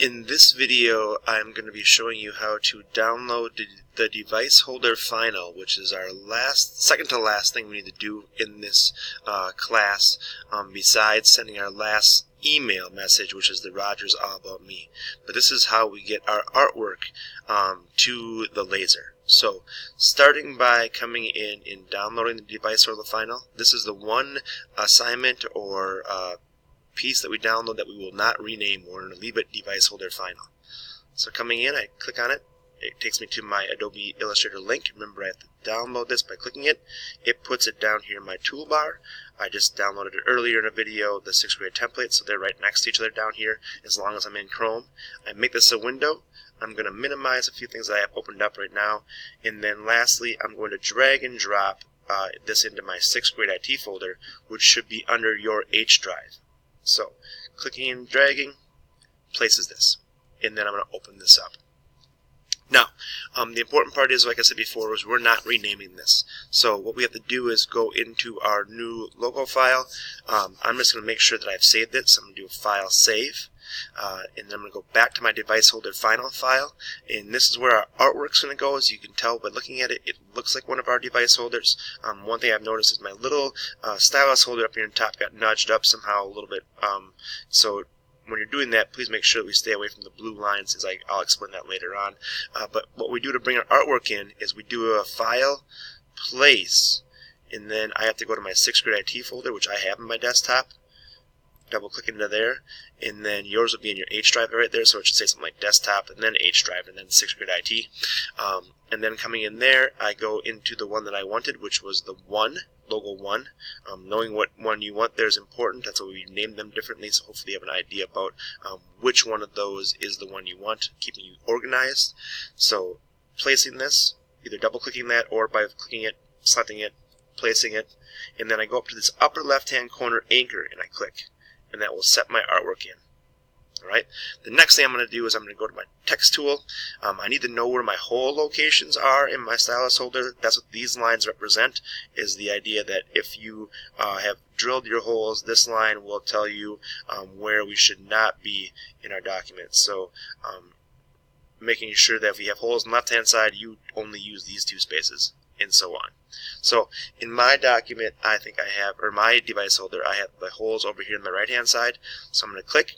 In this video, I'm going to be showing you how to download the DeviceHolderFinal, which is our second to last thing we need to do in this class, besides sending our last email message, which is the Rogers All About Me. But this is how we get our artwork to the laser. So, starting by coming in and downloading the DeviceHolderFinal, this is the one assignment or piece that we download that we will not rename. We're going to leave it DeviceHolderFinal. So coming in, I click on it. It takes me to my Adobe Illustrator link. Remember, I have to download this by clicking it. It puts it down here in my toolbar. I just downloaded it earlier in a video, the 6th grade template, so they're right next to each other down here as long as I'm in Chrome. I make this a window. I'm going to minimize a few things that I have opened up right now. And then lastly, I'm going to drag and drop this into my 6th grade IT folder, which should be under your H drive. So, clicking and dragging places this, and then I'm going to open this up. Now, the important part is, like I said before, is we're not renaming this. So what we have to do is go into our new logo file. I'm just going to make sure that I've saved it, so I'm going to do a file save. And then I'm going to go back to my DeviceHolderFinal file, and this is where our artwork's going to go. As you can tell by looking at it, it looks like one of our device holders. One thing I've noticed is my little stylus holder up here on top got nudged up somehow a little bit. So when you're doing that, please make sure that we stay away from the blue lines, as I'll explain that later on. But what we do to bring our artwork in is we do a file, place, and then I have to go to my 6th grade IT folder, which I have on my desktop. Double click into there, and then yours will be in your H drive right there, so it should say something like desktop and then H drive and then 6th grade IT. And then coming in there, I go into the one that I wanted, which was the logo 1. Knowing what one you want there is important. That's why we named them differently, so hopefully you have an idea about which one of those is the one you want, keeping you organized. So placing this, either double clicking that or by clicking it, selecting it, placing it, and then I go up to this upper left hand corner anchor and I click. And that will set my artwork in. Alright, the next thing I'm going to do is I'm going to go to my text tool. I need to know where my hole locations are in my stylus holder. That's what these lines represent, is the idea that if you have drilled your holes, this line will tell you where we should not be in our document. So making sure that if we have holes on the left hand side, you only use these two spaces, and so on. So in my document, I think I have, or my device holder, I have the holes over here on the right hand side. So I'm going to click,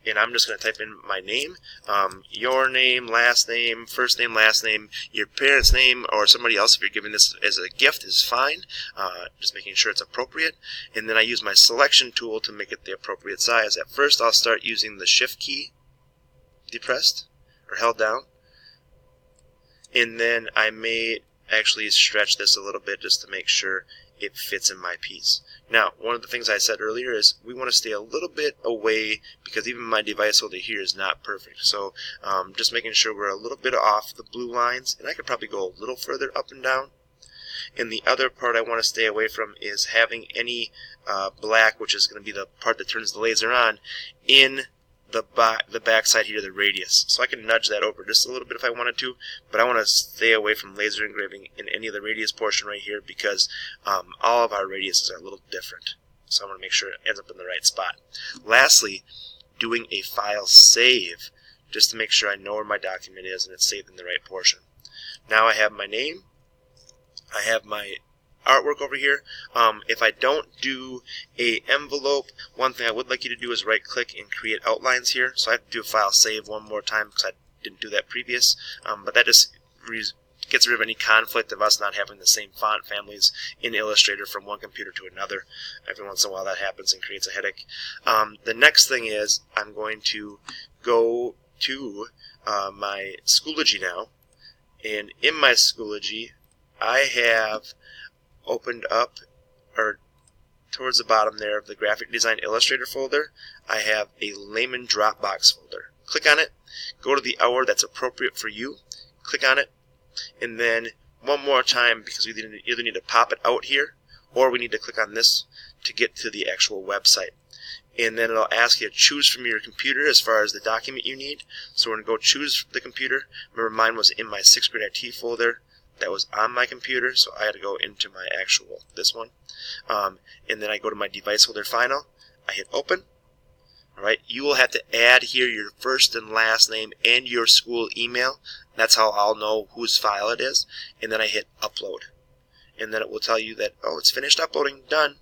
and I'm just going to type in my name, your name, last name, first name, last name, your parents' name, or somebody else if you're giving this as a gift is fine. Just making sure it's appropriate. And then I use my selection tool to make it the appropriate size. At first I'll start using the shift key depressed or held down, and then I may actually stretch this a little bit just to make sure it fits in my piece. Now, one of the things I said earlier is we want to stay a little bit away, because even my device holder here is not perfect. So just making sure we're a little bit off the blue lines, and I could probably go a little further up and down. And the other part I want to stay away from is having any black, which is going to be the part that turns the laser on, in the back side here, the radius. So I can nudge that over just a little bit if I wanted to, but I want to stay away from laser engraving in any of the radius portion right here, because all of our radiuses are a little different. So I want to make sure it ends up in the right spot. Lastly, doing a file save, just to make sure I know where my document is and it's saved in the right portion. Now I have my name, I have my artwork over here. If I don't do a envelope, one thing I would like you to do is right click and create outlines here. So I have to do a file save one more time because I didn't do that previous. But that just gets rid of any conflict of us not having the same font families in Illustrator from one computer to another. Every once in a while that happens and creates a headache. The next thing is I'm going to go to my Schoology now, and in my Schoology I have opened up, or towards the bottom there of the Graphic Design Illustrator folder, I have a Layman Dropbox folder. Click on it, go to the hour that's appropriate for you, click on it, and then one more time, because we either need to pop it out here, or we need to click on this to get to the actual website. And then it'll ask you to choose from your computer as far as the document you need. So we're going to go choose the computer. Remember, mine was in my 6th grade IT folder. That was on my computer, so I had to go into my actual, this one. And then I go to my DeviceHolderFinal, I hit open, Alright, you will have to add here your first and last name and your school email. That's how I'll know whose file it is. And then I hit upload. And then it will tell you that, oh, it's finished uploading, done.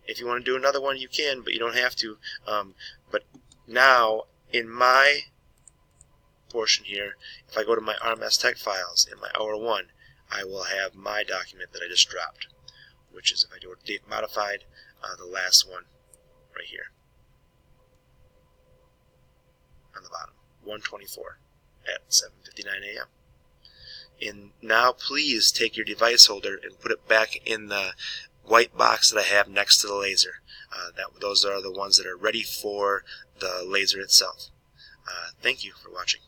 If you want to do another one, you can, but you don't have to. But now, in my portion here, if I go to my RMS Tech files in my hour 1, I will have my document that I just dropped, which is, if I do a date modified, the last one right here on the bottom, 124 at 7:59 a.m. And now please take your device holder and put it back in the white box that I have next to the laser. Those are the ones that are ready for the laser itself. Thank you for watching.